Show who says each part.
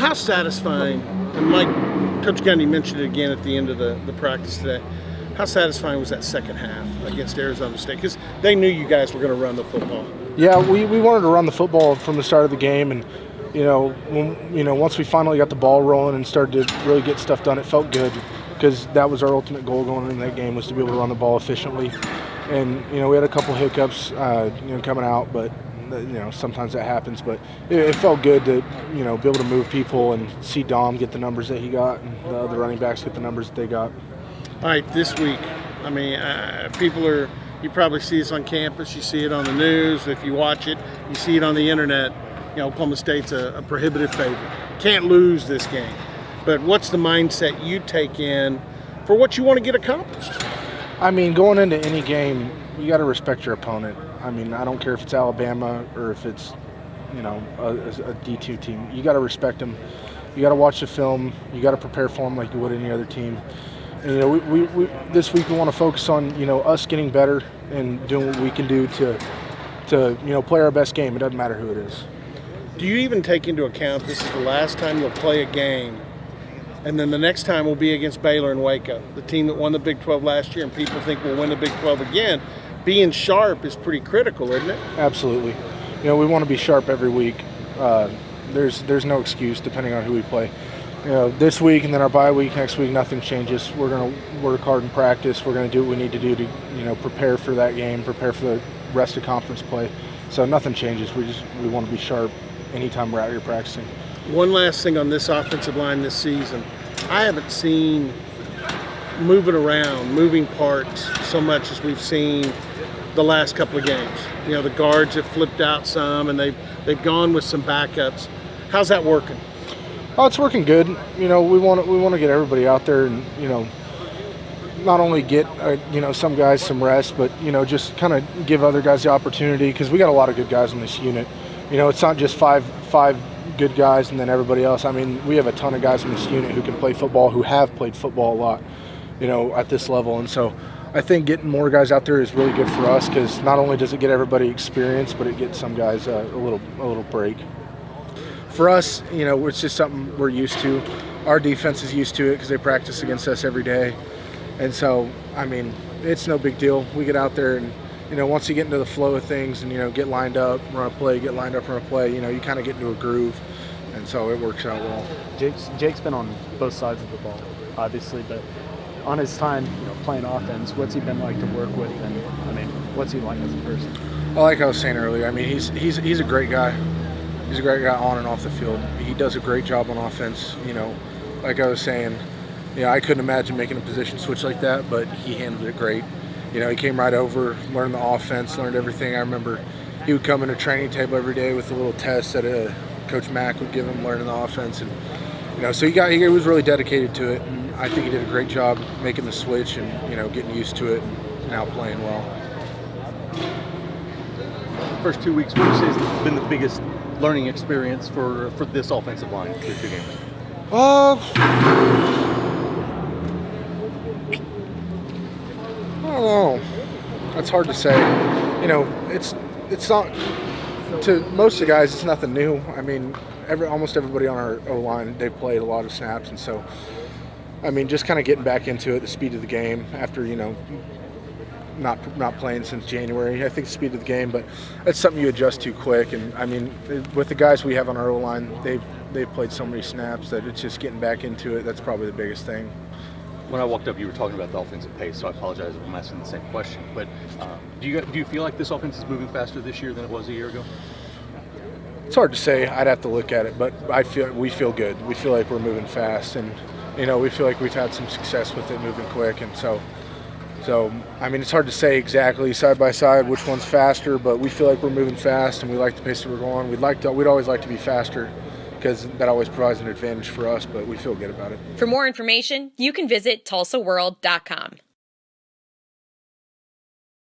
Speaker 1: how satisfying, and Coach Gundy mentioned it again at the end of the practice today, how satisfying was that second half against Arizona State? Because they knew you guys were going to run the football.
Speaker 2: Yeah, we wanted to run the football from the start of the game, and once we finally got the ball rolling and started to really get stuff done, it felt good because that was our ultimate goal going into that game, was to be able to run the ball efficiently. And we had a couple hiccups coming out, but sometimes that happens. But it felt good to be able to move people and see Dom get the numbers that he got, and the other running backs get the numbers that they got.
Speaker 1: All right, this week, I mean, you probably see this on campus, you see it on the news, if you watch it, you see it on the internet. Oklahoma State's a prohibitive favorite. Can't lose this game. But what's the mindset you take in for what you want to get accomplished?
Speaker 2: I mean, going into any game, you got to respect your opponent. I mean, I don't care if it's Alabama or if it's, a D2 team. You got to respect them. You got to watch the film. You got to prepare for them like you would any other team. And, we this week we want to focus on, us getting better and doing what we can do to play our best game. It doesn't matter who it is.
Speaker 1: Do you even take into account this is the last time you'll play a game, and then the next time will be against Baylor in Waco, the team that won the Big 12 last year, and people think we'll win the Big 12 again? Being sharp is pretty critical, isn't it?
Speaker 2: Absolutely. We want to be sharp every week. There's no excuse depending on who we play. This week and then our bye week, next week, nothing changes. We're going to work hard in practice. We're going to do what we need to do to, prepare for that game, prepare for the rest of conference play. So nothing changes. We want to be sharp anytime we're out here practicing.
Speaker 1: One last thing on this offensive line this season. I haven't seen moving parts so much as we've seen the last couple of games. The guards have flipped out some, and they've gone with some backups. How's that working?
Speaker 2: Oh, it's working good. We want to get everybody out there and not only get some guys some rest, but just kind of give other guys the opportunity, because we got a lot of good guys in this unit. It's not just five good guys and then everybody else. I mean, we have a ton of guys in this unit who can play football, who have played football a lot, at this level. And so I think getting more guys out there is really good for us, because not only does it get everybody experience, but it gets some guys a little break. For us, it's just something we're used to. Our defense is used to it because they practice against us every day. And so, I mean, it's no big deal. We get out there and, once you get into the flow of things and, get lined up, run a play, get lined up, run a play, you kind of get into a groove. And so it works out well.
Speaker 3: Jake's been on both sides of the ball, obviously, but on his time, playing offense, what's he been like to work with? And, I mean, what's he like as a person?
Speaker 2: Well, like I was saying earlier, I mean, he's a great guy. He's a great guy on and off the field. He does a great job on offense. Like I was saying, I couldn't imagine making a position switch like that, but he handled it great. He came right over, learned the offense, learned everything. I remember he would come in a training table every day with a little test that Coach Mack would give him learning the offense. And, so he was really dedicated to it. And I think he did a great job making the switch and, getting used to it and now playing well.
Speaker 4: First 2 weeks, what would you say has been the biggest learning experience for this offensive line through 2 games?
Speaker 2: I don't know. That's hard to say. It's not, to most of the guys, it's nothing new. I mean, almost everybody on our O-line, they've played a lot of snaps, and so, I mean, just kind of getting back into it, the speed of the game after, not playing since January. I think the speed of the game, but that's something you adjust to quick. And I mean, with the guys we have on our O-line, they've played so many snaps that it's just getting back into it. That's probably the biggest thing.
Speaker 4: When I walked up, you were talking about the offensive pace, so I apologize if I'm asking the same question. But do you feel like this offense is moving faster this year than it was a year ago?
Speaker 2: It's hard to say. I'd have to look at it, but we feel good. We feel like we're moving fast, and we feel like we've had some success with it moving quick, and so I mean, it's hard to say exactly side by side which one's faster, but we feel like we're moving fast, and we like the pace that we're going. We'd always like to be faster, because that always provides an advantage for us, but we feel good about it.
Speaker 5: For more information, you can visit TulsaWorld.com.